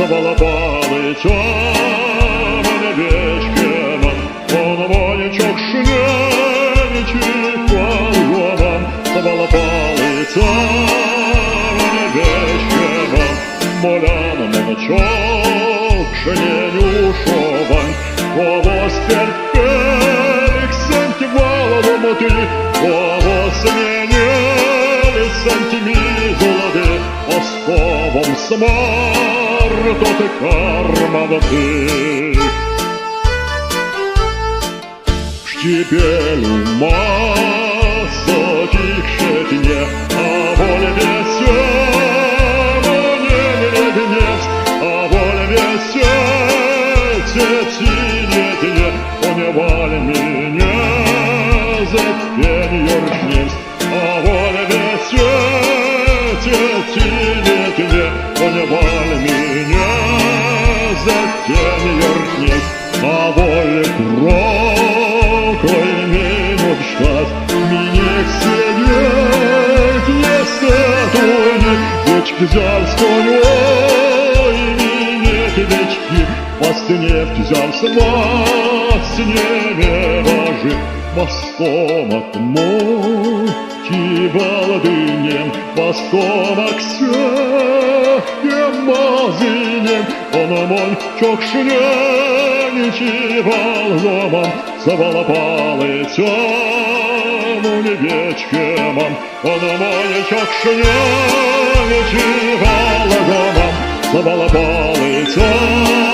завала палиця, мене вічкеман, он вонячок шняничий палгоман, завала палиця, мене вічкеман, молян моночок шнянюшован, овос терпелик сантивала домоти, овос меняли сантимизолады, остовом смар, то ты карма воды. Штепель ума затихше дне, а воля весела не гнев, а воля весела сине дне, поневали меня за пеньёршнесть, а воля весела сине дне, поневали меня за пеньёршнесть, а воля крокой минут штат, мне сидеть не статует, вечки взял стоню, ой, минет вечки, нефть взял вас не важи, мостом от мойки володынем, мостом аксеем мазынем, он мой чок шняничий волгоман, завала палицем у невечкеман, он мой чок шняничий волгоман, завала палицем.